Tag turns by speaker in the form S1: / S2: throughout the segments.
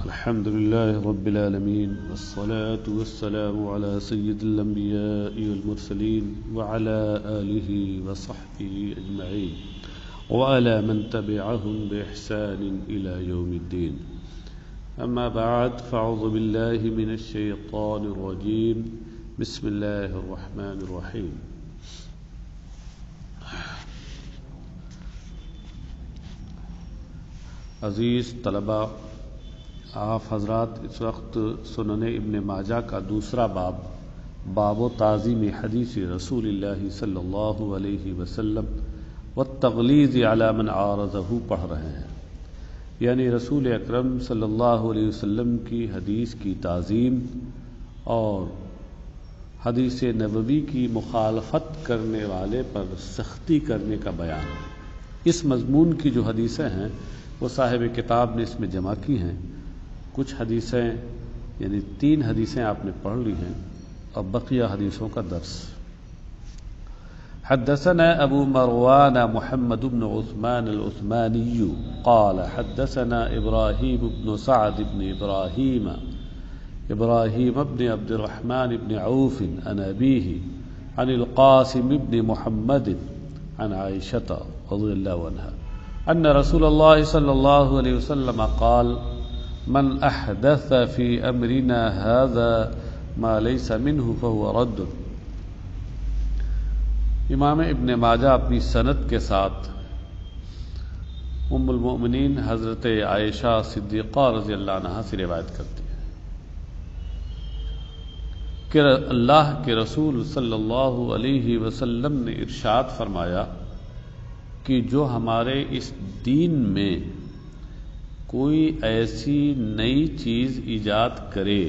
S1: الحمد لله رب العالمين والصلاة والسلام على سيد الأنبياء والمرسلين وعلى آله وصحبه أجمعين وعلى من تبعهم بإحسان إلى يوم الدين. أما بعد فأعوذ بالله من الشيطان الرجيم. بسم الله الرحمن الرحيم. عزیز طلباء، آپ حضرات اس وقت سنن ابن ماجہ کا دوسرا باب و تعظیم حدیث رسول اللہ صلی اللہ علیہ وسلم والتغلیظ علی من عارضہ پڑھ رہے ہیں، یعنی رسول اکرم صلی اللہ علیہ وسلم کی حدیث کی تعظیم اور حدیث نبوی کی مخالفت کرنے والے پر سختی کرنے کا بیان. اس مضمون کی جو حدیثیں ہیں وہ صاحب کتاب نے اس میں جمع کی ہیں. کچھ حدیثیں یعنی 3 حدیثیں آپ نے پڑھ لی ہیں اور بقیہ حدیثوں کا درس. حدثنا ابو مروان محمد بن عثمان العثماني قال حدثنا ابراهيم بن سعد بن ابراهيم بن عبد الرحمن بن عوف عن أبيه عن القاسم بن محمد عن عائشة رضي الله عنها أن رسول الله صلى الله عليه وسلم قال من أحدث في أمرنا هذا ما ليس منه فهو رد. امام ابن ماجہ اپنی سند کے ساتھ ام المؤمنین حضرت عائشہ صدیقہ رضی اللہ عنہا سے روایت کرتی ہیں کہ اللہ کے رسول صلی اللہ علیہ وسلم نے ارشاد فرمایا کہ جو ہمارے اس دین میں کوئی ایسی نئی چیز ایجاد کرے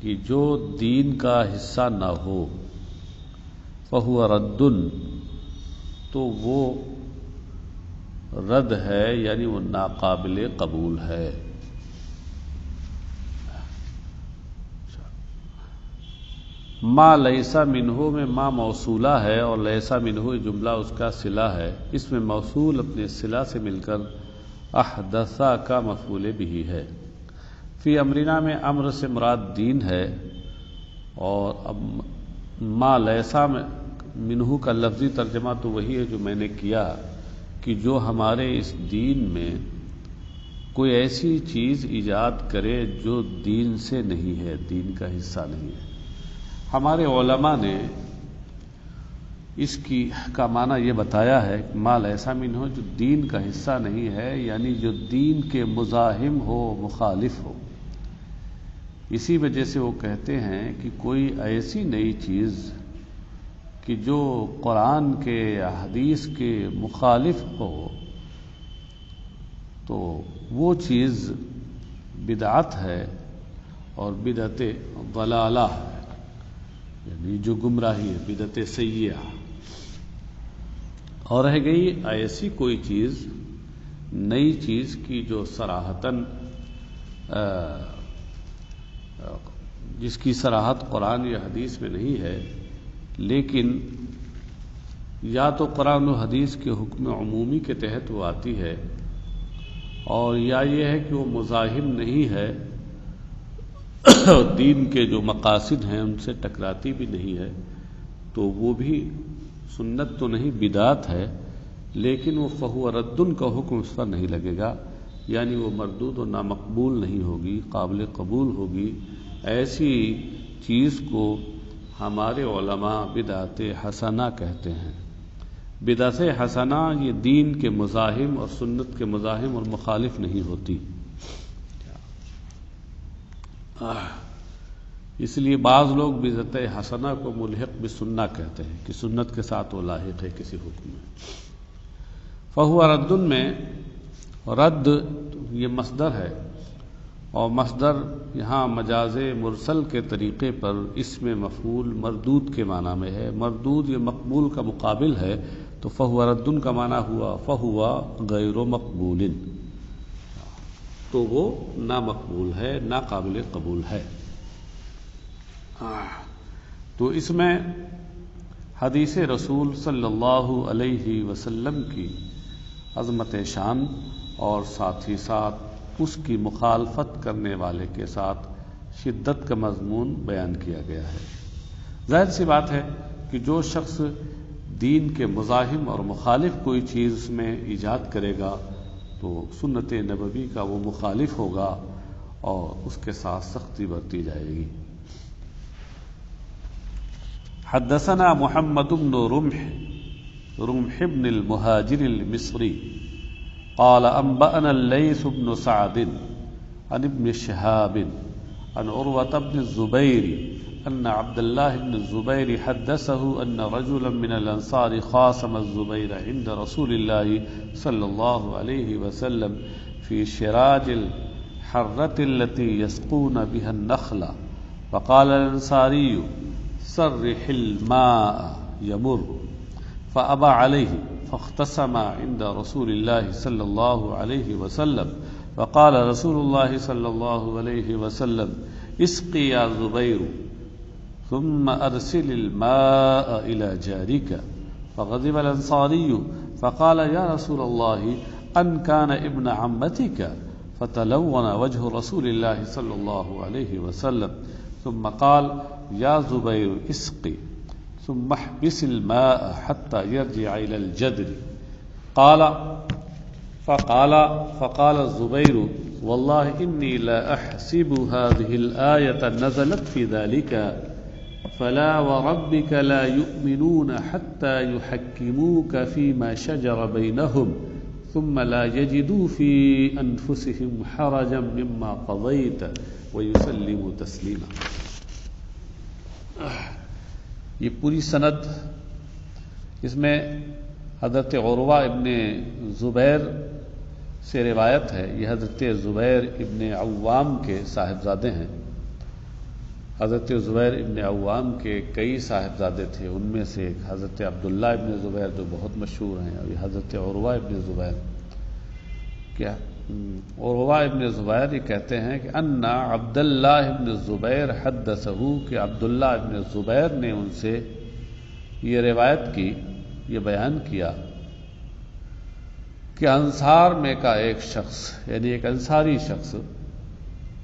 S1: کہ جو دین کا حصہ نہ ہو فہو رد، تو وہ رد ہے، یعنی وہ ناقابل قبول ہے. ما لیسا منہو میں ما موصولہ ہے اور لیسا منہو جملہ اس کا صلہ ہے. اس میں موصول اپنے صلہ سے مل کر احدثا کا مفعول بھی ہے. فی امرنا میں امر سے مراد دین ہے، اور اب ما لیسا منہو کا لفظی ترجمہ تو وہی ہے جو میں نے کیا کہ جو ہمارے اس دین میں کوئی ایسی چیز ایجاد کرے جو دین سے نہیں ہے، دین کا حصہ نہیں ہے. ہمارے علماء نے اس کا معنی یہ بتایا ہے کہ ما لیسا منہو جو دین کا حصہ نہیں ہے، یعنی جو دین کے مزاحم ہو، مخالف ہو. اسی وجہ سے وہ کہتے ہیں کہ کوئی ایسی نئی چیز کہ جو قرآن کے یا حدیث کے مخالف ہو تو وہ چیز بدعت ہے، اور بدعت ضلالہ ہے، یعنی جو گمراہی ہے، بدعت سیئہ. اور رہ گئی ایسی کوئی چیز، نئی چیز کی جو صراحتاً جس کی صراحت قرآن یا حدیث میں نہیں ہے، لیکن یا تو قرآن و حدیث کے حکم عمومی کے تحت وہ آتی ہے، اور یا یہ ہے کہ وہ مزاحم نہیں ہے، دین کے جو مقاصد ہیں ان سے ٹکراتی بھی نہیں ہے، تو وہ بھی سنت تو نہیں، بدعت ہے، لیکن وہ فہو ردن کا حکم اس پر نہیں لگے گا، یعنی وہ مردود و نامقبول نہیں ہوگی، قابل قبول ہوگی. ایسی چیز کو ہمارے علماء بدعت حسنہ کہتے ہیں. بدعت حسنہ یہ دین کے مزاحم اور سنت کے مزاحم اور مخالف نہیں ہوتی. اس لیے بعض لوگ بدعت حسنہ کو ملحق بسنہ کہتے ہیں کہ سنت کے ساتھ وہ لاحق ہے کسی حکم میں. فہو رد میں رد یہ مصدر ہے، اور مصدر یہاں مجاز مرسل کے طریقے پر اسم مفعول مردود کے معنی میں ہے. مردود یہ مقبول کا مقابل ہے، تو فہو رد کا معنی ہوا فہو غیر مقبول، تو وہ نامقبول ہے، ناقابل قبول ہے. تو اس میں حدیث رسول صلی اللہ علیہ وسلم کی عظمت شان اور ساتھ ہی ساتھ اس کی مخالفت کرنے والے کے ساتھ شدت کا مضمون بیان کیا گیا ہے۔ ظاہر سی بات ہے کہ جو شخص دین کے مزاحم اور مخالف کوئی چیز اس میں ایجاد کرے گا تو سنت نبوی کا وہ مخالف ہوگا اور اس کے ساتھ سختی برتی جائے گی۔ حدثنا محمد بن رمح بن المهاجر المصري قال أنبأنا الليث بن سعد عن ابن شهاب عن عروة بن الزبير أن عبد الله بن الزبير حدثه أن رجلا من الأنصار خاصم الزبير عند رسول الله صلى الله عليه وسلم في شراج الحرة التي يسقون بها النخل، فقال الأنصاري صرح الماء يمر، فأبى عليه فاختصم عند رسول الله صلى الله عليه وسلم، فقال رسول الله صلى الله عليه وسلم اسقي يا زبير ثم أرسل الماء إلى جارك، فغضب الأنصاري فقال يا رسول الله أن كان ابن عمتك، فتلون وجه رسول الله صلى الله عليه وسلم، ثم قال يا زبير اسقي ثم احبس الماء حتى يرجع إلى الجدر، فقال الزبير والله إني لا أحسب هذه الآية نزلت في ذلك، فلا وربك لا يؤمنون حتى يحكموك فيما شجر بينهم ثم لا يجدوا في أنفسهم حرجا مما قضيت ويسلموا تسليما۔ یہ پوری سند اس میں حضرت عروہ ابن زبیر سے روایت ہے۔ یہ حضرت زبیر ابن عوام کے صاحبزادے ہیں۔ حضرت زبیر ابن عوام کے کئی صاحبزادے تھے، ان میں سے ایک حضرت عبداللہ ابن زبیر جو بہت مشہور ہیں، اور یہ حضرت عروہ ابن زبیر۔ کیا عروہ ابن زبیر یہ کہتے ہیں کہ ان عبداللہ ابن زبیر حدثہ، کہ عبداللہ ابن زبیر نے ان سے یہ روایت کی، یہ بیان کیا کہ انصار میں کا ایک شخص، یعنی ایک انصاری شخص،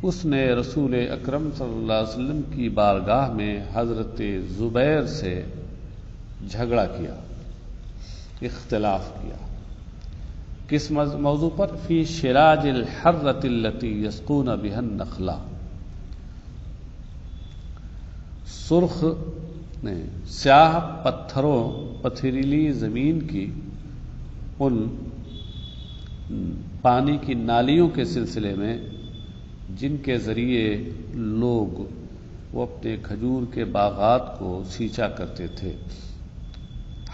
S1: اس نے رسول اکرم صلی اللہ علیہ وسلم کی بارگاہ میں حضرت زبیر سے جھگڑا کیا، اختلاف کیا۔ کس موضوع پر؟ فی شراج الحرۃ التی یسقون بها النخلا، سرخ سیاہ پتھروں، پتھریلی زمین کی ان پانی کی نالیوں کے سلسلے میں جن کے ذریعے لوگ وہ اپنے کھجور کے باغات کو سینچا کرتے تھے۔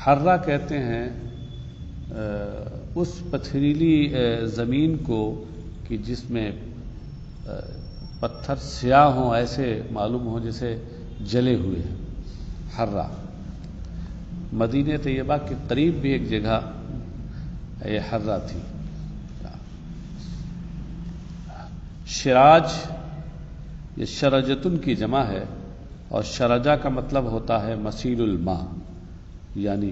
S1: حرہ کہتے ہیں اس پتھریلی زمین کو کہ جس میں پتھر سیاہ ہوں، ایسے معلوم ہو جیسے جلے ہوئے ہیں، حرہ۔ مدینہ طیبہ کے قریب بھی ایک جگہ یہ حرہ تھی۔ شراج یہ شرجتن کی جمع ہے، اور شرجہ کا مطلب ہوتا ہے مسیل الماء، یعنی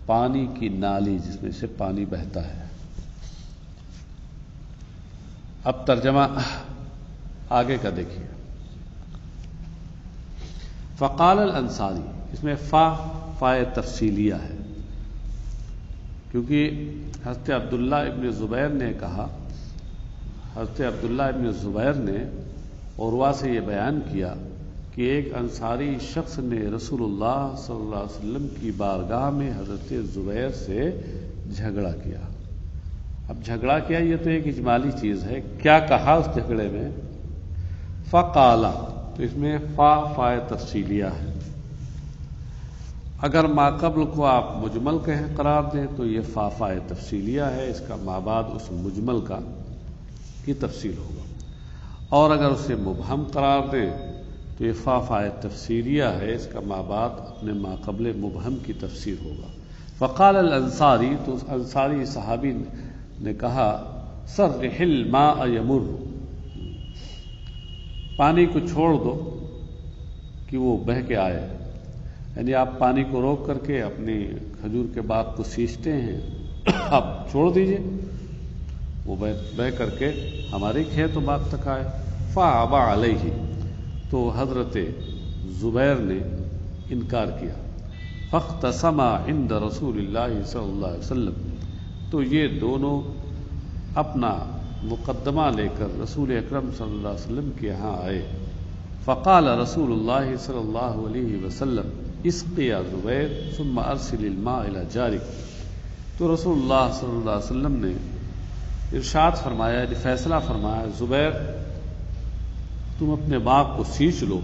S1: پانی کی نالی جس میں سے پانی بہتا ہے۔ اب ترجمہ آگے کا دیکھیے۔ فقال الانصاری، اس میں فائے تفصیلیہ ہے، کیونکہ حضرت عبداللہ ابن زبیر نے کہا، حضرت عبداللہ ابن زبیر نے عروہ سے یہ بیان کیا کہ ایک انصاری شخص نے رسول اللہ صلی اللہ علیہ وسلم کی بارگاہ میں حضرت زبیر سے جھگڑا کیا۔ اب جھگڑا کیا یہ تو ایک اجمالی چیز ہے، کیا کہا اس جھگڑے میں؟ فقالا، تو اس میں فائے تفصیلیہ ہے۔ اگر ما قبل کو آپ مجمل کہیں قرار دیں تو یہ فائے تفصیلیہ ہے، اس کا ما بعد اس مجمل کی تفصیل ہوگا، اور اگر اسے مبہم قرار دیں تو یہ فائے تفسیریہ ہے، اس کا ما بعد اپنے ما قبل مبہم کی تفسیر ہوگا۔ فقال الانصاری، تو اس انصاری صحابی نے کہا صرح الماء یمر، پانی کو چھوڑ دو کہ وہ بہہ کے آئے، یعنی آپ پانی کو روک کر کے اپنی کھجور کے باغ کو سینچتے ہیں، آپ چھوڑ دیجئے وہ بہ کر کے ہمارے کھیت و باغ تک آئے. فابى علیہ، تو حضرت زبیر نے انکار کیا. فاختصما عند رسول اللہ صلی اللہ علیہ وسلم، تو یہ دونوں اپنا مقدمہ لے کر رسول اکرم صلی اللہ علیہ وسلم کے یہاں آئے. فقال رسول اللہ صلی اللہ علیہ وسلم اسقی یا زبیر ثم ارسل الماء الى جارک. تو رسول اللہ صلی اللہ علیہ وسلم نے ارشاد فرمایا، فیصلہ فرمایا، زبیر تم اپنے باغ کو سینچ لو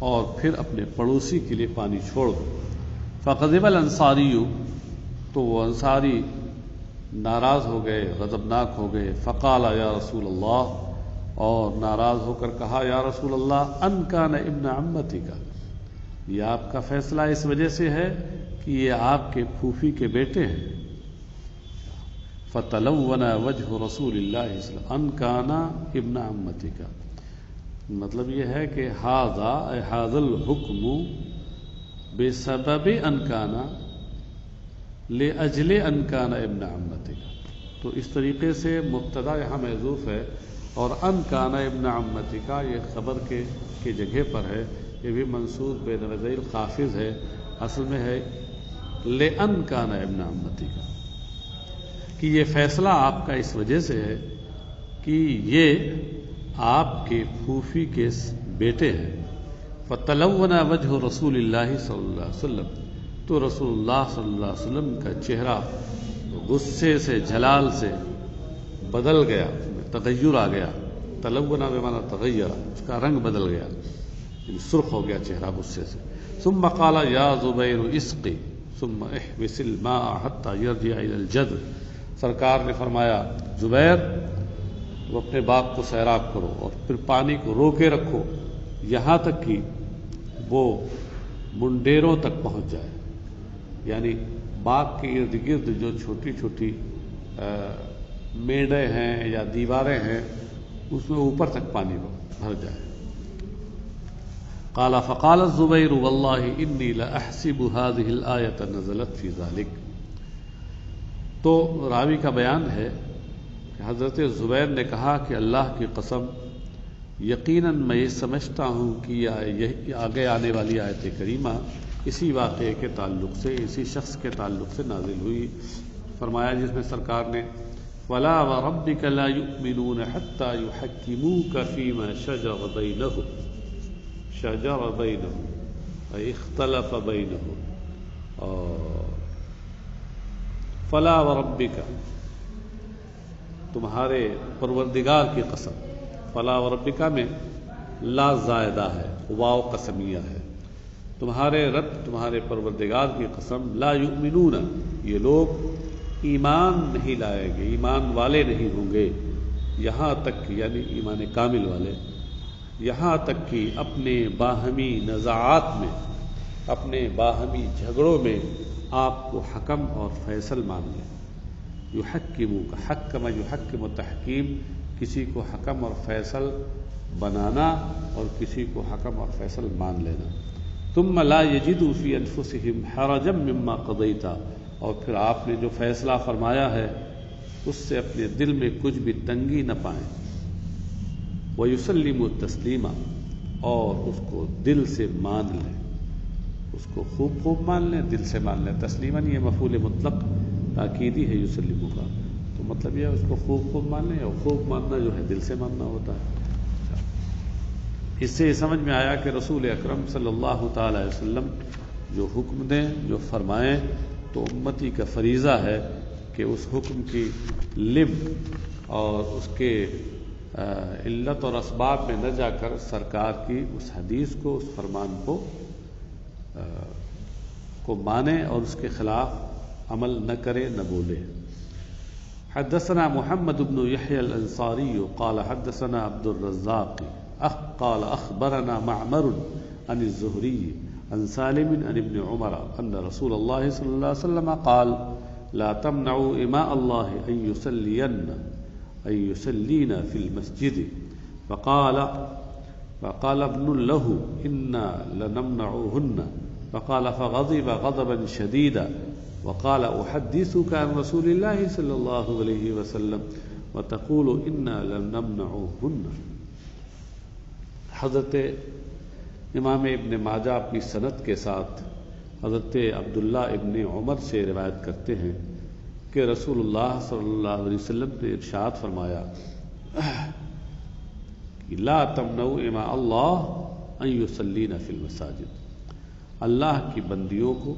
S1: اور پھر اپنے پڑوسی کے لیے پانی چھوڑ دو. فغضب الانصاری، تو وہ انصاری ناراض ہو گئے، غضبناک ہو گئے. فقال یا رسول اللہ، اور ناراض ہو کر کہا یا رسول اللہ، ان کان ابن عمتی کا، یہ آپ کا فیصلہ اس وجہ سے ہے کہ یہ آپ کے پھوپھی کے بیٹے ہیں. فتلون وجہ رسول اللہ صلی اللہ علیہ وسلم ان کان ابن عمتی کا، مطلب یہ ہے کہ ھذا الحکم بسبب ان کان لاجل ان کان ابن عمتی کا. تو اس طریقے سے مبتدا یہاں محذوف ہے، اور ان کان ابن عمتی کا یہ خبر کے جگہ پر ہے. یہ بھی منصوب بین ردیل خافض ہے، اصل میں ہے لأن کان ابن عمتی کا، کہ یہ فیصلہ آپ کا اس وجہ سے ہے کہ یہ آپ کے پھوپھی کے بیٹے ہیں. فتلون وجہ رسول اللہ صلی اللہ علیہ وسلم، تو رسول اللہ صلی اللہ علیہ وسلم کا چہرہ غصے سے، جلال سے بدل گیا، تغیر آ گیا. تلونا بمعنی تغیر، اس کا رنگ بدل گیا، سرخ ہو گیا چہرہ غصے سے. ثم قال یا زبیر اسقی ثم احبس الماء حتى يرجع الى الجد. سرکار نے فرمایا زبیر وہ اپنے باغ کو سیراب کرو اور پھر پانی کو روکے رکھو یہاں تک کہ وہ منڈیروں تک پہنچ جائے. یعنی باغ کے ارد گرد جو چھوٹی چھوٹی میڑیں ہیں یا دیواریں ہیں اس میں اوپر تک پانی بھر جائے. قال فقال الزبیر واللہ انی لاحسب هذه الآیۃ نزلت فی ذلک. تو راوی کا بیان ہے کہ حضرت زبیر نے کہا کہ اللہ کی قسم یقیناً میں یہ سمجھتا ہوں کہ یہ آگے آنے والی آیت کریمہ اسی واقعے کے تعلق سے، اسی شخص کے تعلق سے نازل ہوئی. فرمایا جس میں سرکار نے وَلَا وَرَبِّكَ لَا يُؤْمِنُونَ حَتَّى يُحَكِّمُوكَ فِي مَا شَجَرَ بَيْنَهُمْ اختلف بَيْنَهُمْ. فَلَا وَرَبِّكَ، تمہارے پروردگار کی قسم. فَلَا وَرَبِّكَ میں لا زائدہ ہے، واو قسمیہ ہے. تمہارے رب، تمہارے پروردگار کی قسم، لا یؤمنون، یہ لوگ ایمان نہیں لائیں گے، ایمان والے نہیں ہوں گے، یہاں تک یعنی ایمان کامل والے، یہاں تک کہ اپنے باہمی نزاعات میں، اپنے باہمی جھگڑوں میں آپ کو حکم اور فیصل مان لیں. یحکموک، حکم یحکم تحکیم، کسی کو حکم اور فیصل بنانا اور کسی کو حکم اور فیصل مان لینا. ثم لا یجدوا فی انفسہم حرجا مما قضیت، اور پھر آپ نے جو فیصلہ فرمایا ہے اس سے اپنے دل میں کچھ بھی تنگی نہ پائیں. وَيُسَلِّمُوا تَسْلِيمًا، اور اس کو دل سے مان لیں، اس کو خوب مان لیں، دل سے مان لیں. تسلیماً یہ مفعول مطلق تاکیدی ہے یسلموا کا، تو مطلب یہ اس کو خوب مان لیں، اور خوب ماننا جو ہے دل سے ماننا ہوتا ہے. اس سے یہ سمجھ میں آیا کہ رسول اکرم صلی اللہ تعالی علیہ وسلم جو حکم دیں، جو فرمائیں، تو امتی کا فریضہ ہے کہ اس حکم کی لب اور اس کے علت اور اسباب میں نہ جا کر سرکار کی اس حدیث کو، اس فرمان کو مانے اور اس کے خلاف عمل نہ کرے، نہ بولے. حدثنا محمد بن يحيى الانصاری قال حدثنا عبد الرزاق قال اخبرنا معمر عن الزهري عن سالم عن ابن عمر ان رسول الله صلى الله عليه وسلم قال لا تمنعوا إماء الله أن يصلين في المسجد. فقال ابن له إنا لنمنعهن. فقال فغضب غضبا شديدا وقال أحدثك عن رسول الله صلى الله عليه وسلم وتقول انا لنمنعهن۔ حضرت امام ابن ماجہ اپنی سند کے ساتھ حضرت عبداللہ ابن عمر سے روایت کرتے ہیں کہ رسول اللہ صلی اللہ علیہ وسلم نے ارشاد فرمایا کہ لا تمنعوا اماء اللہ ان یصلین فی المساجد، اللہ کی بندیوں کو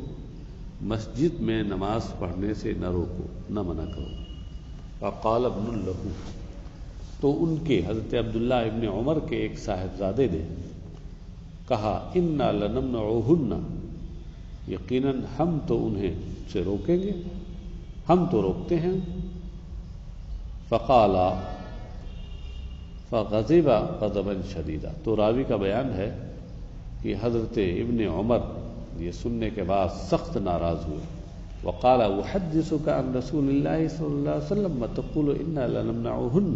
S1: مسجد میں نماز پڑھنے سے نہ روکو، نہ منع کرو۔ وقال ابن لہ، تو ان کے حضرت عبداللہ ابن عمر کے ایک صاحبزادے نے کہا انا لنمنعهن، یقیناً ہم تو انہیں سے روکیں گے، ہم تو روکتے ہیں۔ فقال فغضب غضبا شدیدا، تو راوی کا بیان ہے کہ حضرت ابن عمر یہ سننے کے بعد سخت ناراض ہوئے۔ وقال احدثك عن رسول اللہ صلی اللہ علیہ وسلم وتقول انا لنمنعهن،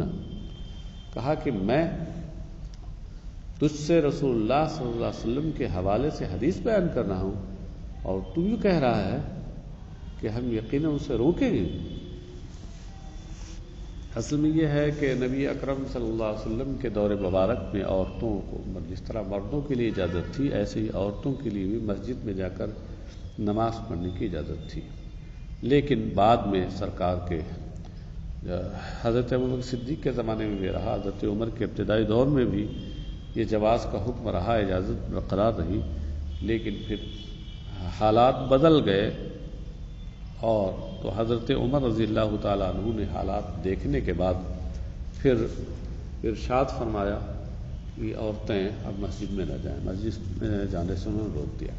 S1: کہا کہ میں تجھ سے رسول اللہ صلی اللہ علیہ وسلم کے حوالے سے حدیث بیان کر رہا ہوں اور تو یوں کہہ رہا ہے کہ ہم یقیناً اسے روکیں گے۔ اصل میں یہ ہے کہ نبی اکرم صلی اللہ علیہ وسلم کے دور مبارک میں عورتوں کو جس طرح مردوں کے لیے اجازت تھی، ایسے ہی عورتوں کے لیے بھی مسجد میں جا کر نماز پڑھنے کی اجازت تھی، لیکن بعد میں سرکار کے حضرت ابوبکر صدیق کے زمانے میں بھی رہا، حضرت عمر کے ابتدائی دور میں بھی یہ جواز کا حکم رہا، اجازت برقرار رہی، لیکن پھر حالات بدل گئے اور تو حضرت عمر رضی اللہ تعالیٰ عنہ نے حالات دیکھنے کے بعد پھر ارشاد فرمایا کہ عورتیں اب مسجد میں نہ جائیں، مسجد میں جانے سے انہوں نے روک دیا۔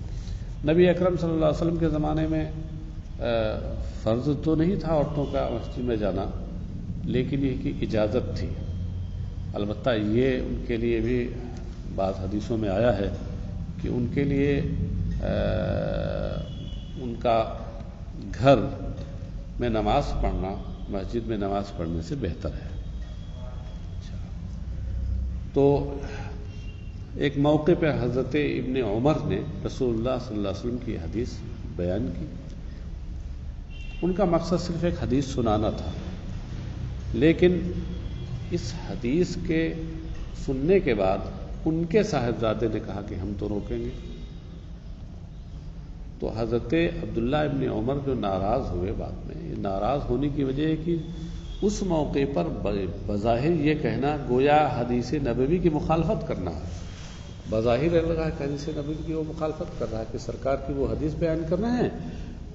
S1: نبی اکرم صلی اللہ علیہ وسلم کے زمانے میں فرض تو نہیں تھا عورتوں کا مسجد میں جانا، لیکن یہ کہ اجازت تھی۔ البتہ یہ ان کے لیے بھی بعض حدیثوں میں آیا ہے کہ ان کے لیے ان کا گھر میں نماز پڑھنا مسجد میں نماز پڑھنے سے بہتر ہے۔ تو ایک موقع پہ حضرت ابن عمر نے رسول اللہ صلی اللہ علیہ وسلم کی حدیث بیان کی، ان کا مقصد صرف ایک حدیث سنانا تھا، لیکن اس حدیث کے سننے کے بعد ان کے صاحبزادے نے کہا کہ ہم تو روکیں گے۔ تو حضرت عبداللہ ابن عمر جو ناراض ہوئے بعد میں، یہ ناراض ہونے کی وجہ ہے کہ اس موقع پر بظاہر یہ کہنا گویا حدیث نبوی کی مخالفت کرنا ہے، بظاہر لگا کہ حدیث نبوی کی وہ مخالفت کر رہا ہے کہ سرکار کی وہ حدیث بیان کر رہے ہیں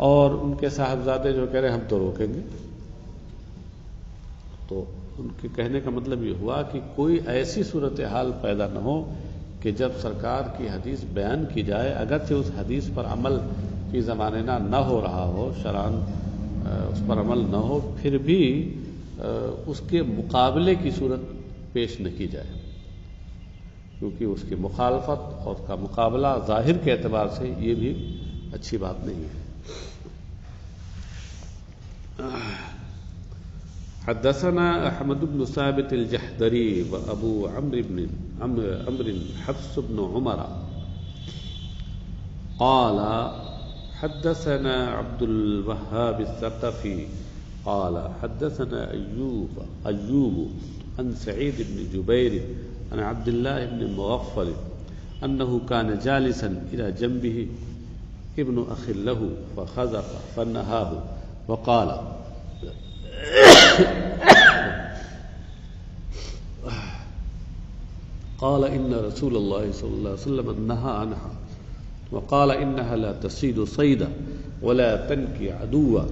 S1: اور ان کے صاحبزادے جو کہہ رہے ہیں ہم تو روکیں گے۔ تو ان کے کہنے کا مطلب یہ ہوا کہ کوئی ایسی صورتحال پیدا نہ ہو کہ جب سرکار کی حدیث بیان کی جائے، اگرچہ اس حدیث پر عمل فی زمانہ نہ ہو رہا ہو، شرعاً اس پر عمل نہ ہو، پھر بھی اس کے مقابلے کی صورت پیش نہ کی جائے، کیونکہ اس کی مخالفت اور اس کا مقابلہ ظاہر کے اعتبار سے یہ بھی اچھی بات نہیں ہے۔ حدثنا احمد بن ثابت الجحدری وابو عمرو حفص بن عمر قال حدثنا عبد الوهاب الثقفي قال حدثنا أيوب عن سعيد بن جبير عن عبد الله بن مغفل أنه كان جالسا إلى جنبه ابن أخ له فخزق فنهاه وقال قال إن رسول الله صلى الله عليه وسلم نهى عنها وقال إنها لا تصيد صيدا ولا تنكي عدوا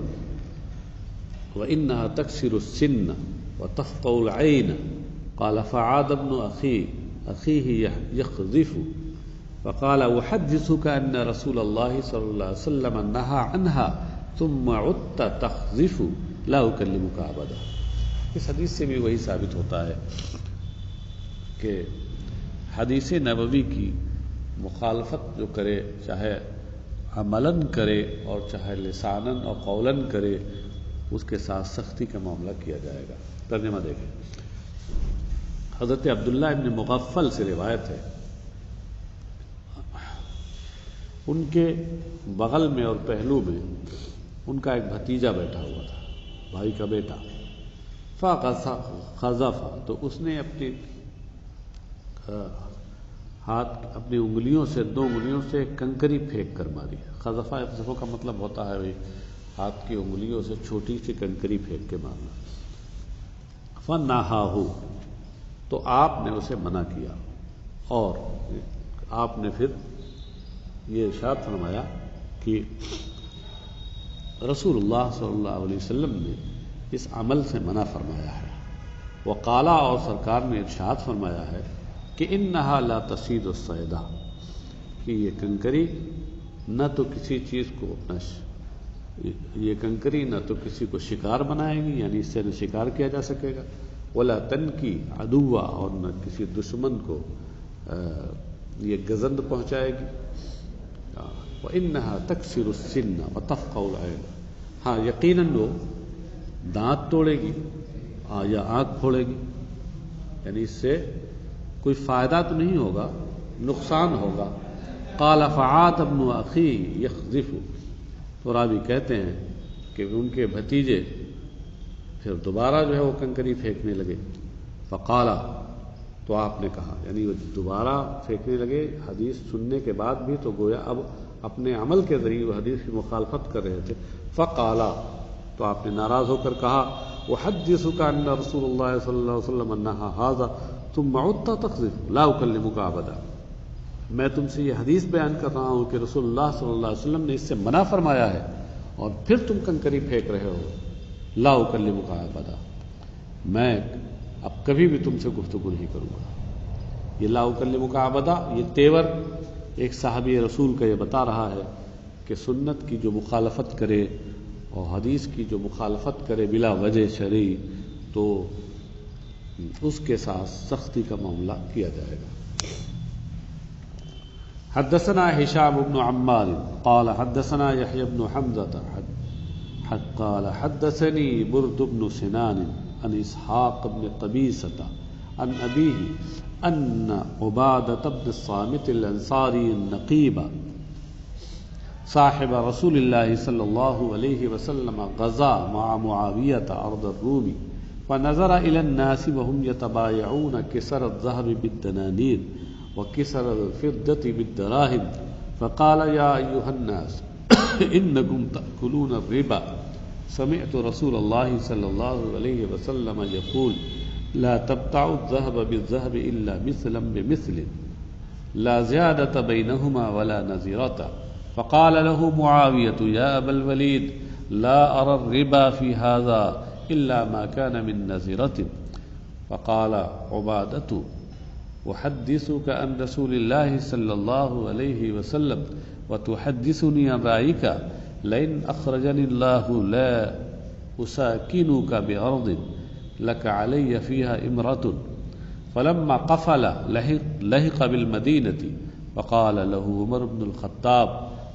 S1: وإنها تكسر السن وتفقع العين قال فعاد ابن أخيه يخذف فقال أحدثك أن رسول الله صلى الله عليه وسلم نهى عنها ثم عدت تخذف لا أكلمك أبدا۔ اس حدیث سے بھی وہی ثابت ہوتا ہے کہ حدیث نبوی کی مخالفت جو کرے، چاہے عملاً کرے اور چاہے لساناً اور قولاً کرے، اس کے ساتھ سختی کا معاملہ کیا جائے گا۔ ترجمہ دیکھیں، حضرت عبداللہ ابن مغفل سے روایت ہے، ان کے بغل میں اور پہلو میں ان کا ایک بھتیجا بیٹھا ہوا تھا، بھائی کا بیٹا، فخذف، تو اس نے اپنے ہاتھ اپنی انگلیوں سے، 2 انگلیوں سے کنکری پھینک کر ماری۔ خذفہ اقذفو کا مطلب ہوتا ہے وہی ہاتھ کی انگلیوں سے چھوٹی سی کنکری پھینک کے مارنا۔ فنہاہ، تو آپ نے اسے منع کیا، اور آپ نے پھر یہ ارشاد فرمایا کہ رسول اللہ صلی اللہ علیہ وسلم نے اس عمل سے منع فرمایا ہے۔ وقالا، اور سرکار نے ارشاد فرمایا ہے کہ انہا لا تصید الصیدہ، کہ یہ کنکری نہ تو کسی چیز کو یہ کنکری نہ تو کسی کو شکار بنائے گی، یعنی اس سے نہ شکار کیا جا سکے گا، ولا تنکی عدوا، اور نہ کسی دشمن کو یہ گزند پہنچائے گی۔ وَإِنَّهَا تَكْسِرُ السِّنَّ وَتَفْقَعُ الْعَيْنَ، ہاں یقیناً وہ دانت توڑے گی یا آنکھ پھوڑے گی، یعنی اس سے کوئی فائدہ تو نہیں ہوگا، نقصان ہوگا۔ قال فعاد ابن اخی یخذف، تو راوی کہتے ہیں کہ ان کے بھتیجے پھر دوبارہ جو ہے وہ کنکری پھینکنے لگے۔ فقالا، تو آپ نے کہا، یعنی وہ دوبارہ پھینکنے لگے حدیث سننے کے بعد بھی، تو گویا اب اپنے عمل کے ذریعے وہ حدیث کی مخالفت کر رہے تھے۔ فقالا، تو آپ نے ناراض ہو کر کہا، احدثک ان رسول اللہ صلی اللہ علیہ وسلم انہا ھذا ثم عدت تقذف لا اکلمک ابدا، میں تم سے یہ حدیث بیان کر رہا ہوں کہ رسول اللہ صلی اللہ علیہ وسلم نے اس سے منع فرمایا ہے، اور پھر تم کنکری پھینک رہے ہو۔ لا اکلمک ابدا، میں اب کبھی بھی تم سے گفتگو نہیں کروں گا۔ یہ لا اکلمک ابدا، یہ تیور ایک صحابی رسول کا یہ بتا رہا ہے کہ سنت کی جو مخالفت کرے اور حدیث کی جو مخالفت کرے بلا وجہ شرعی، تو اس کے ساتھ سختی کا معاملہ کیا جائے گا۔ حدثنا هشام بن عمار قال حدثنا يحيى بن حمزة قال حدثني برد بن سنان عن اسحاق بن قبيصة عن أبيه أن عبادة بن الصامت الأنصاري النقيب صاحب رسول الله صلى الله عليه وسلم غزا مع معاوية أرض الروم، فنظر إلى الناس وهم يتبايعون كسر الذهب بالدنانير وكسر الفضة بالدراهم، فقال يا أيها الناس إنكم تأكلون الربا، سمعت رسول الله صلى الله عليه وسلم يقول لا تبتعوا الذهب بالذهب إلا مثلا بمثل، لا زيادة بينهما ولا نظيرة، فقال له معاوية يا أبا الوليد لا أرى الربا في هذا إلا ما كان من نظيرة، فقال عبادة أحدثك عن رسول الله صلى الله عليه وسلم وتحدثني عن رأيك، لئن أخرجني الله لا أساكنك بأرض لك علي فيها إمرة، فلما قفل لحق بالمدينة، فقال له عمر بن الخطاب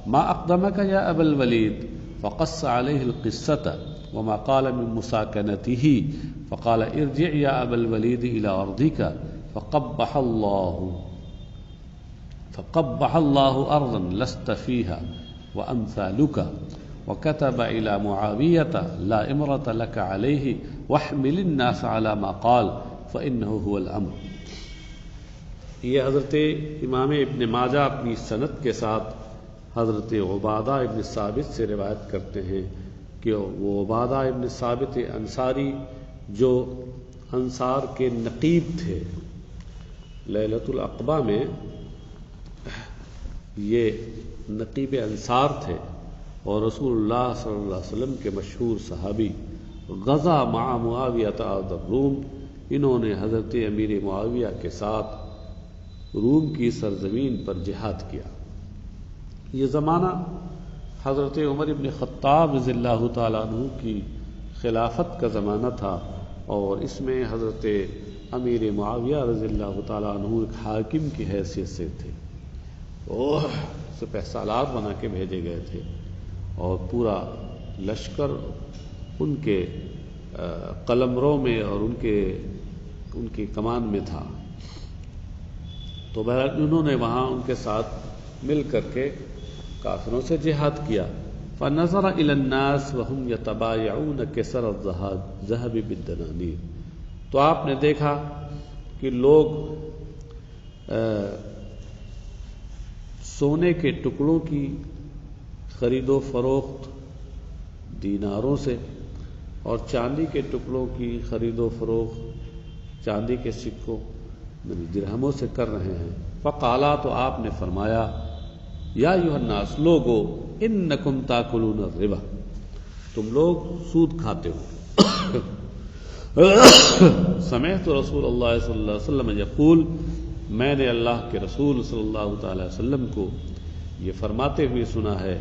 S1: ما أقدمك يا أبا الوليد، فقص عليه القصة وما قال من مساكنته، فقال ارجع يا أبا الوليد إلى أرضك، فقبح الله أرضا لست فيها وأمثالك، وكتب إلى معاوية لا إمرة لك عليه واحمل الناس على ما قال فإنه هو الأمر۔ یہ حضرت امام ابن ماجہ اپنی سند کے ساتھ حضرت عبادہ ابن ثابت سے روایت کرتے ہیں کہ وہ عبادہ ابن ثابت انصاری جو انصار کے نقیب تھے، لیلۃ العقبہ میں یہ نقیب انصار تھے، اور رسول اللہ صلی اللہ علیہ وسلم کے مشہور صحابی، غزا مع معاویہ ارض الروم، انہوں نے حضرت امیر معاویہ کے ساتھ روم کی سرزمین پر جہاد کیا۔ یہ زمانہ حضرت عمر ابن خطاب رضی اللہ تعالیٰ عنہ کی خلافت کا زمانہ تھا، اور اس میں حضرت امیر معاویہ رضی اللہ تعالیٰ عنہ ایک حاکم کی حیثیت سے تھے، اور سپہ سالار بنا کے بھیجے گئے تھے، اور پورا لشکر ان کے قلمرو میں اور ان کی کمان میں تھا۔ تو بہرحال انہوں نے وہاں ان کے ساتھ مل کر کے کافروں سے جہاد کیا، فنظر الى الناس وهم يتبايعون كسر الذهب بالدنانير، تو آپ نے دیکھا کہ لوگ سونے کے ٹکڑوں کی خرید و فروخت دیناروں سے اور چاندی کے ٹکڑوں کی خرید و فروخت چاندی کے سکوں یعنی درہموں سے کر رہے ہیں۔ فقالا، تو آپ نے فرمایا، یا ایھا الناس، لوگو، انکم تاکلون الربا، تم لوگ سود کھاتے ہو۔ سمعت رسول اللہ صلی اللہ علیہ وسلم یقول، میں نے اللہ کے رسول صلی اللہ تعالی وسلم کو یہ فرماتے ہوئے سنا ہے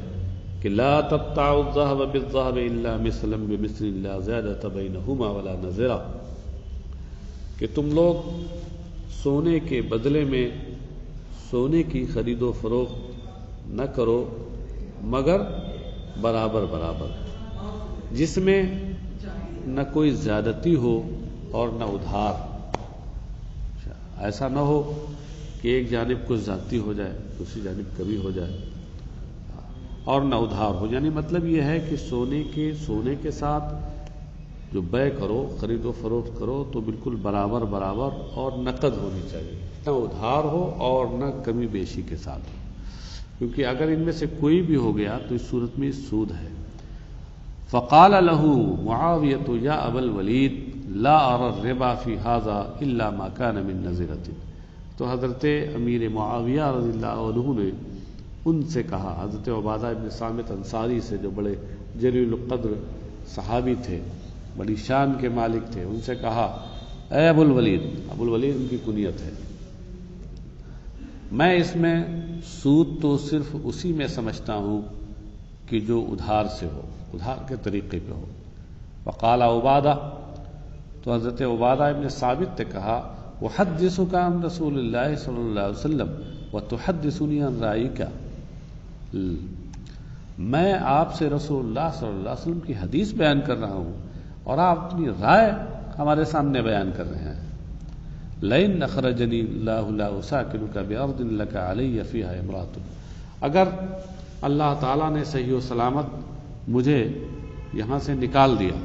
S1: کہ لا تبتعوا الذهب بالذهب الا مثلا بمثل لا زیادۃ بینہما ولا نظرا، کہ تم لوگ سونے کے بدلے میں سونے کی خرید و فروخت نہ کرو مگر برابر برابر، جس میں نہ کوئی زیادتی ہو اور نہ ادھار۔ ایسا نہ ہو کہ ایک جانب کچھ زیادتی ہو جائے دوسری جانب کمی ہو جائے، اور نہ ادھار ہو، یعنی مطلب یہ ہے کہ سونے کے ساتھ جو بیع کرو، خرید و فروخت کرو تو بالکل برابر برابر اور نقد ہونی چاہیے، نہ ادھار ہو اور نہ کمی بیشی کے ساتھ ہو، کیونکہ اگر ان میں سے کوئی بھی ہو گیا تو اس صورت میں سود ہے۔ فقال له معاویۃ یا ابا الولید لا ارى الربا فی ھذا الا ما كان من نظرۃ، تو حضرت امیر معاویہ رضی اللہ عنہ نے ان سے کہا، حضرت عبادہ ابن صامت انصاری سے جو بڑے جلیل القدر صحابی تھے، بڑی شان کے مالک تھے، ان سے کہا، اے ابو الولید، ابو الولید ان کی کنیت ہے، میں اس میں سود تو صرف اسی میں سمجھتا ہوں کہ جو ادھار سے ہو، ادھار کے طریقے پہ ہو۔ وقال عبادہ، تو حضرت عبادہ ابن ثابت نے کہا، احدثک عن رسول اللہ صلی اللہ علیہ وسلم وتحدثنی عن رائک، میں آپ سے رسول اللہ صلی اللہ علیہ وسلم کی حدیث بیان کر رہا ہوں اور آپ اپنی رائے ہمارے سامنے بیان کر رہے ہیں۔ لئن اخرجنی اللہ لا اساکنک بارض لک علی فیہا امرأۃ، اگر اللہ تعالیٰ نے صحیح و سلامت مجھے یہاں سے نکال دیا،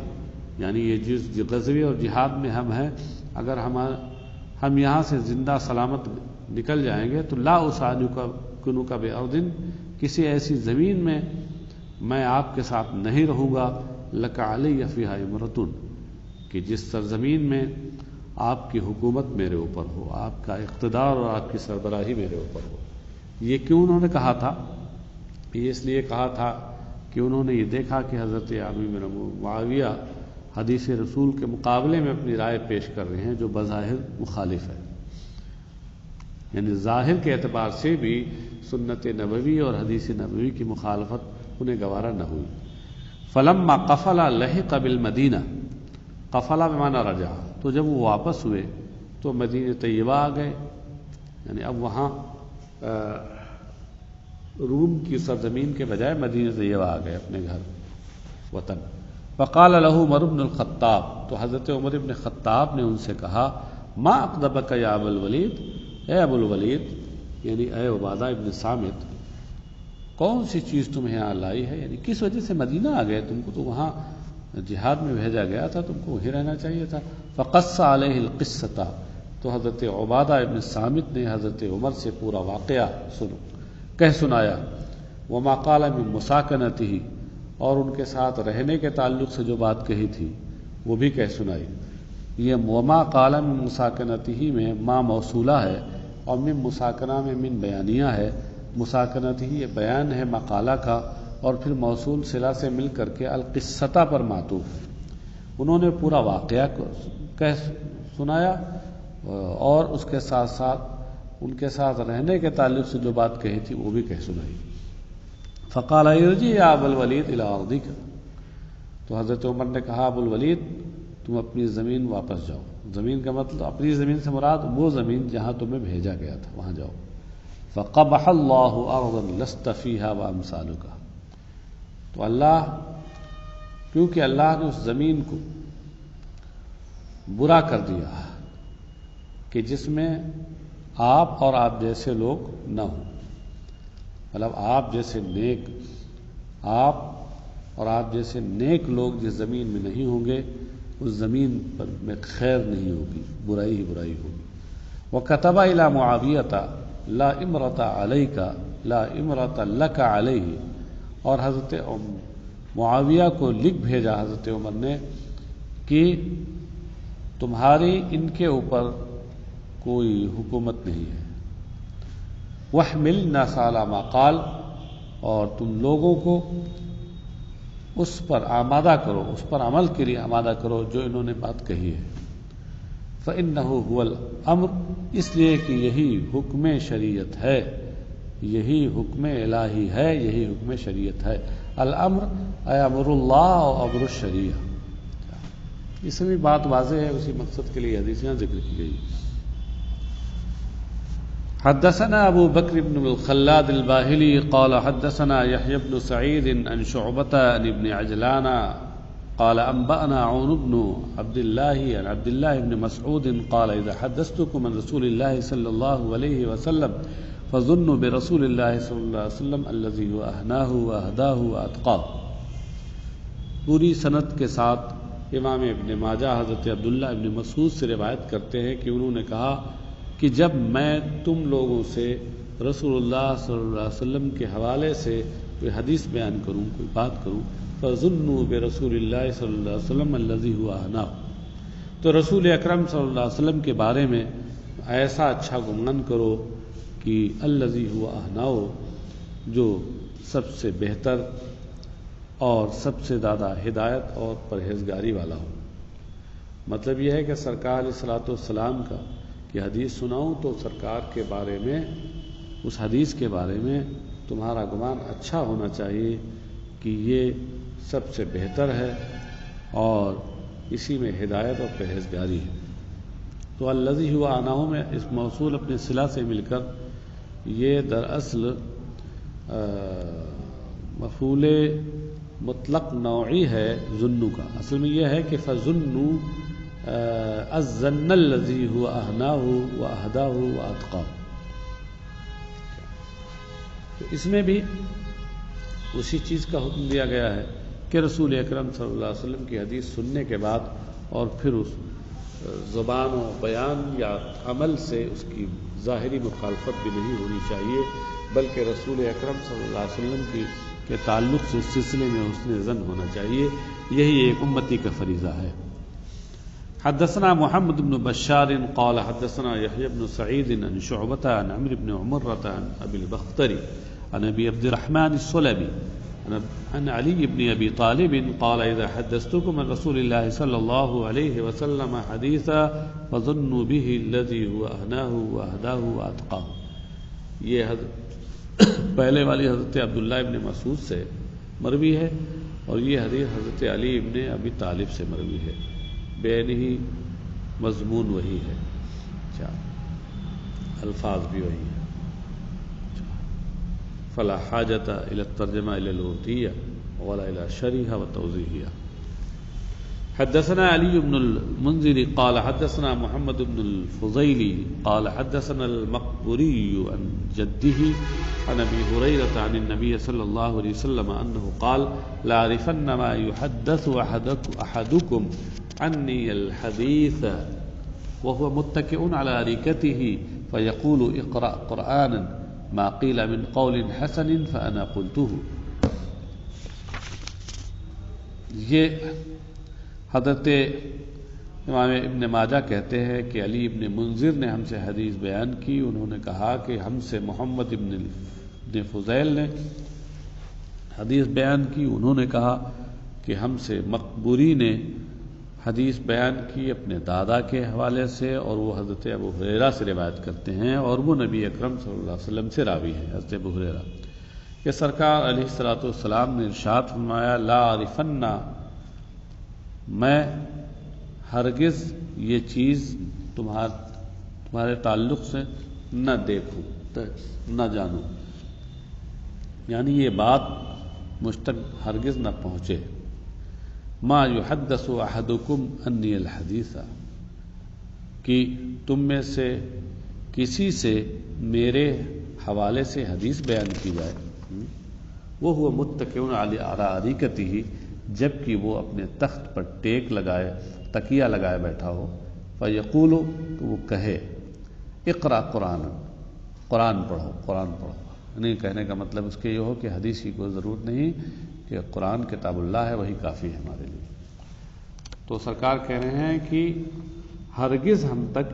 S1: یعنی یہ جس غزوے اور جہاد میں ہم ہیں، اگر ہم یہاں سے زندہ سلامت نکل جائیں گے تو لا اساکنک بارض، کسی ایسی زمین میں آپ کے ساتھ نہیں رہوں گا، لک علی فیہا امرأۃ، کہ جس سرزمین میں آپ کی حکومت میرے اوپر ہو، آپ کا اقتدار اور آپ کی سربراہی میرے اوپر ہو۔ یہ کیوں انہوں نے کہا تھا؟ یہ اس لیے کہا تھا کہ انہوں نے یہ دیکھا کہ حضرت امیر معاویہ حدیث رسول کے مقابلے میں اپنی رائے پیش کر رہے ہیں جو بظاہر مخالف ہے، یعنی ظاہر کے اعتبار سے بھی سنت نبوی اور حدیث نبوی کی مخالفت انہیں گوارا نہ ہوئی۔ فلما قفل لحق بالمدینہ، قفلہ بمعنی رجع، تو جب وہ واپس ہوئے تو مدینہ طیبہ آ گئے، یعنی اب وہاں روم کی سرزمین کے بجائے مدینہ طیبہ آ گئے، اپنے گھر وطن۔ فقال له عمر بن الخطاب، تو حضرت عمر بن خطاب نے ان سے کہا، ما اقدبک یا ابا الولید، اے ابو الولید، یعنی اے عبادہ ابن صامت، کون سی چیز تمہیں یہاں لائی ہے، یعنی کس وجہ سے مدینہ آ گئے؟ تم کو تو وہاں جہاد میں بھیجا گیا تھا، تم کو وہیں رہنا چاہیے تھا۔ فقص علیہ القصۃ، تو حضرت عبادہ ابن صامت نے حضرت عمر سے پورا واقعہ کہہ سنایا، وما قال من مساکنتہ، اور ان کے ساتھ رہنے کے تعلق سے جو بات کہی تھی وہ بھی کہہ سنائی۔ یہ وما قال من مساکنتہ میں ما موصولہ ہے اور من مساکنہ میں من بیانیہ ہے۔ مساکنتہ یہ بیان ہے مقالہ کا، اور پھر موصول صلہ سے مل کر کے القصۃ پر معطوف ہے۔ انہوں نے پورا واقعہ کہہ سنایا اور اس کے ساتھ ساتھ ان کے ساتھ رہنے کے تعلق سے جو بات کہی تھی وہ بھی کہہ سنائی۔ فقال ارجع یا ابا الولید الی ارضک، تو حضرت عمر نے کہا، ابو الولید تم اپنی زمین واپس جاؤ۔ زمین کا مطلب اپنی زمین سے مراد وہ زمین جہاں تمہیں بھیجا گیا تھا، وہاں جاؤ۔ فقبح اللہ ارضا لست فیہا وامثالک، تو اللہ، کیونکہ اللہ نے اس زمین کو برا کر دیا کہ جس میں آپ اور آپ جیسے لوگ نہ ہوں، مطلب آپ جیسے نیک، آپ اور آپ جیسے نیک لوگ جس زمین میں نہیں ہوں گے اس زمین پر میں خیر نہیں ہوگی، برائی ہی برائی ہوگی۔ وَكَتَبَ إِلَى مُعَاوِيَةَ لَا إِمْرَةَ عَلَيْكَ لَا إِمْرَةَ لَكَ عَلَيْهِ، اور حضرت معاویہ کو لکھ بھیجا حضرت عمر نے کہ تمہاری ان کے اوپر کوئی حکومت نہیں ہے۔ وَاحْمِلْ النَّاسَ عَلَى مَا قَالَ، اور تم لوگوں کو اس پر آمادہ کرو، اس پر عمل کے لیے آمادہ کرو جو انہوں نے بات کہی ہے۔ فَإِنَّهُ هُوَ الْأَمْرُ، اس لیے کہ یہی حکم شریعت ہے، یہی حکم الہی ہے، یہی حکم شریعت ہے۔ الامر اے امر اللہ اور امر الشریعہ، اس میں بھی بات واضح ہے، اسی مقصد کے لیے حدیثیں ذکر کی گئی۔ حدثنا ابو بکر بن الخلاد الباہلی قال حدثنا يحيى بن سعيد عن شعبة عن ابن عجلان قال انبأنا عون بن عبد الله عن عبد الله بن مسعود قال اذا حدثتكم عن رسول الله صلى الله عليه وسلم فظنوا برسول الله صلى الله عليه وسلم الذي هو اهناه واهداه واتقاه۔ پوری سند کے ساتھ امام ابن ماجہ حضرت عبداللہ ابن مسعود سے روایت کرتے ہیں کہ انہوں نے کہا کہ جب میں تم لوگوں سے رسول اللہ صلی اللہ علیہ وسلم کے حوالے سے کوئی حدیث بیان کروں، کوئی بات کروں، فظنوا برسول اللہ صلی اللہ علیہ وسلم الذی هو اهناه، تو رسول اکرم صلی اللہ علیہ وسلم کے بارے میں ایسا اچھا گمان کرو کہ الذی هو اهناه، جو سب سے بہتر اور سب سے زیادہ ہدایت اور پرہیزگاری والا ہو۔ مطلب یہ ہے کہ سرکار علیہ الصلوۃ والسلام کا کہ حدیث سناؤں تو سرکار کے بارے میں، اس حدیث کے بارے میں تمہارا گمان اچھا ہونا چاہیے کہ یہ سب سے بہتر ہے اور اسی میں ہدایت اور پرہیزگاری ہے۔ تو الذی هو اهناه میں اس موصول اپنے صلہ سے مل کر یہ دراصل مفعول مطلق نوعی ہے ظنوا کا۔ اصل میں یہ ہے کہ فظنوا الظن الذی هو اهناه واهداه واتقاه، تو اس میں بھی اسی چیز کا حکم دیا گیا ہے کہ رسول اکرم صلی اللہ علیہ وسلم کی حدیث سننے کے بعد اور پھر اس زبان و بیان یا عمل سے اس کی ظاہری مخالفت بھی نہیں ہونی چاہیے، بلکہ رسول اکرم صلی اللہ علیہ وسلم کے تعلق سے اس سلسلے میں حسن ظن ہونا چاہیے، یہی ایک امتی کا فریضہ ہے۔ حدثنا محمد بن بشار قال حدثنا يحيى بن سعيد عن شعبة عن عمرو بن عمرة عن أبي البختري عن أبي عبد الرحمن السلمي عن علي بن أبي طالب قال إذا حدثتكم عن رسول الله صلى الله عليه وسلم حديثا فظنوا به الذي هو أهناه وأهداه وأتقاه، یہ پہلے والی حضرت عبداللہ ابن مسعود سے مروی ہے اور یہ حدیث حضرت علی ابن ابی طالب سے مروی ہے، بین ہی مضمون وہی ہے، الفاظ بھی وہی ہیں۔ فلا حاجت الى الترجمہ الى الوردیہ ولا الى شرحہ وتوضیحہ۔ حدثنا علی بن المنذر قال حدثنا محمد بن الفضیلی قال حدثنا المقبوری عن جده عن ابی ہریرہ عن النبی صلی اللہ علیہ وسلم انه قال لا عرفن ما يحدث احدكم عني الحديث وهو متكئ على أريكته فيقول اقرأ قرآنا ما قيل من قول حسن فأنا قلته۔ یہ حضرت امام ابن ماجہ کہتے ہیں کہ علی ابن منذر نے ہم سے حدیث بیان کی، انہوں نے کہا کہ ہم سے محمد ابن فضیل نے حدیث بیان کی، انہوں نے کہا کہ ہم سے مقبوری نے حدیث بیان کی اپنے دادا کے حوالے سے، اور وہ حضرت ابو ہریرہ سے روایت کرتے ہیں، اور وہ نبی اکرم صلی اللہ علیہ وسلم سے راوی ہیں حضرت ابو ہریرہ کہ سرکار علیہ الصلوۃ والسلام نے ارشاد فرمایا لا عرفن، میں ہرگز یہ چیز تمہارے تعلق سے نہ دیکھوں نہ جانوں، یعنی یہ بات مجھ تک ہرگز نہ پہنچے۔ ما یحدث احدکم انی الحدیث، کہ تم میں سے کسی سے میرے حوالے سے حدیث بیان کی جائے، وہ ہوا متکئ علی اریکتہ، جبکہ وہ اپنے تخت پر ٹیک لگائے تکیہ لگائے بیٹھا ہو، فیقول، تو وہ کہے اقرا قرآن، قرآن پڑھو قرآن پڑھو. نہیں کہنے کا مطلب اس کے یہ ہو کہ حدیث کی کوئی ضرورت نہیں، کہ قرآن کتاب اللہ ہے، وہی کافی ہے ہمارے لیے. تو سرکار کہہ رہے ہیں کہ ہرگز ہم تک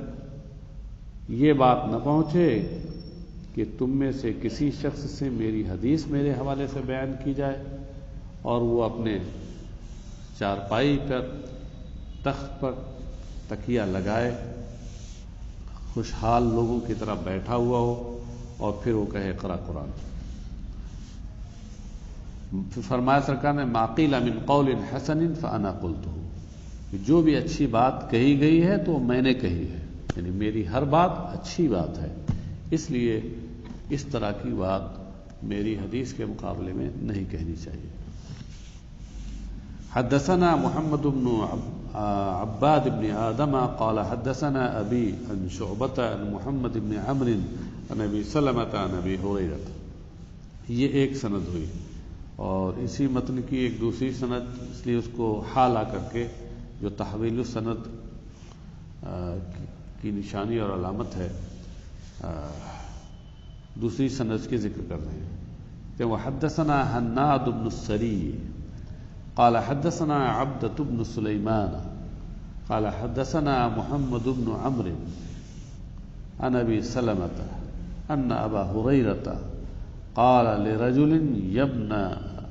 S1: یہ بات نہ پہنچے کہ تم میں سے کسی شخص سے میری حدیث میرے حوالے سے بیان کی جائے اور وہ اپنے چارپائی پر تخت پر تکیہ لگائے خوشحال لوگوں کی طرح بیٹھا ہوا ہو اور پھر وہ کہے اقرا قرآن. فرمایا سرکار نے ما قیل من قول حسن فانا قلتہ، جو بھی اچھی بات کہی گئی ہے تو میں نے کہی ہے، یعنی میری ہر بات اچھی بات ہے، اس لیے اس طرح کی بات میری حدیث کے مقابلے میں نہیں کہنی چاہیے. حدثنا محمد بن عباد بن آدم قال حدثنا ابی عن شعبۃ عن محمد بن عمرو عن ابی سلمۃ عن ابی ہریرہ. یہ ایک سند ہوئی، اور اسی متن کی ایک دوسری سند، اس لیے اس کو حال آ کر کے جو تحویل السند کی نشانی اور علامت ہے، دوسری سند کے ذکر کر رہے ہیں کہ وحدثنا حناد بن السری قال حدثنا عبدة بن سليمان قال حدثنا محمد بن عمرو عن ابي سلمة ان ابا هريرة قال لرجل يا ابن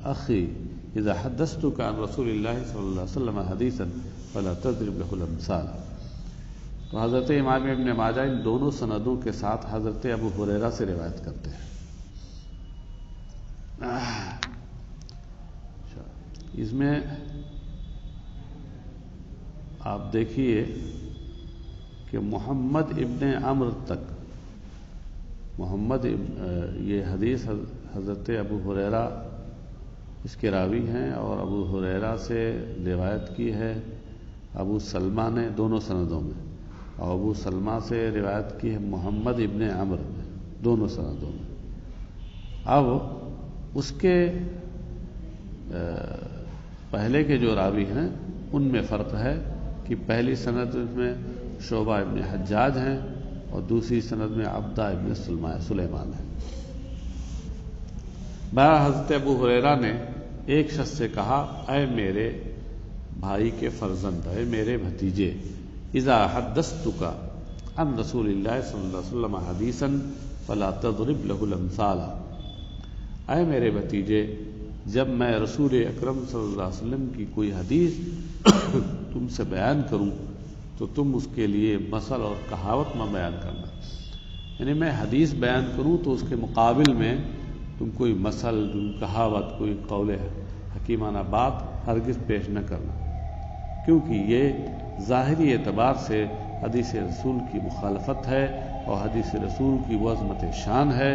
S1: اخي اذا حدثتك عن رسول الله صلى الله عليه وسلم حديثا فلا تضرب له الامثال. تو حضرت امام ابن ماجہ ان دونوں سندوں کے ساتھ حضرت ابو ہریرہ سے روایت کرتے ہیں. اس میں آپ دیکھیے کہ محمد ابن عمرو تک یہ حدیث حضرت ابو ہریرہ اس کے راوی ہیں، اور ابو ہریرہ سے روایت کی ہے ابو سلمہ نے دونوں سندوں میں، اور ابو سلمہ سے روایت کی ہے محمد ابن عمرو نے دونوں سندوں میں. اب اس کے پہلے کے جو راوی ہیں ان میں فرق ہے کہ پہلی سند میں شعبہ ابن حجاج ہیں اور دوسری سند میں عبدہ ابن سلیمان ہے. بہرحال حضرت ابو ہریرہ نے ایک شخص سے کہا اے میرے بھائی کے فرزند، اے میرے بھتیجے، اذا حدثتک عن رسول اللہ صلی اللہ علیہ وسلم حدیثا فلا تضرب له الامثال. اے میرے بھتیجے، جب میں رسول اکرم صلی اللہ علیہ وسلم کی کوئی حدیث تم سے بیان کروں تو تم اس کے لیے مثل اور کہاوت نہ بیان کرنا. یعنی میں حدیث بیان کروں تو اس کے مقابل میں تم کوئی مثل، کہاوت، کوئی قول حکیمانہ بات ہرگز پیش نہ کرنا، کیونکہ یہ ظاہری اعتبار سے حدیث رسول کی مخالفت ہے، اور حدیث رسول کی وہ عظمت شان ہے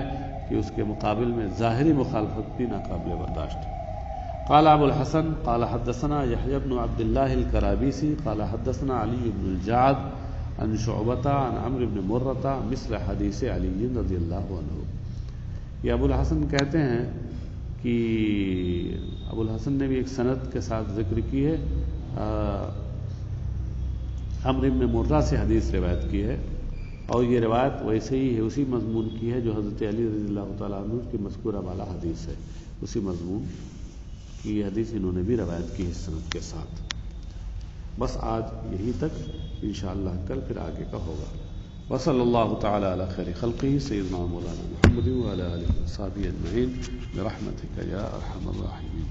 S1: کہ اس کے مقابل میں ظاہری مخالفت بھی ناقابل برداشت ہے. قال ابو الحسن قال حدثنا يحيى بن عبد الله الكرابيسي قال حدثنا علي بن الجعد عن شعبة عن عمرو بن مرة مثل حديث علي رضي الله عنه. یہ ابو الحسن کہتے ہیں کہ ابو الحسن نے بھی ایک سند کے ساتھ ذکر کی ہے، عمرو بن مرہ سے حدیث روایت کی ہے، اور یہ روایت ویسے ہی ہے، اسی مضمون کی ہے جو حضرت علی رضی اللہ تعالیٰ عنہ کی مذکورہ والا حدیث ہے، اسی مضمون کی یہ حدیث انہوں نے بھی روایت کی ہے اس سند کے ساتھ. بس آج یہی تک، انشاءاللہ کل پھر آگے کا ہوگا. وصلی اللہ تعالی علی خیر خلقہ سیدنا مولانا محمد وعلی آلہ وصحبہ اجمعین برحمتک یا ارحم الراحمین.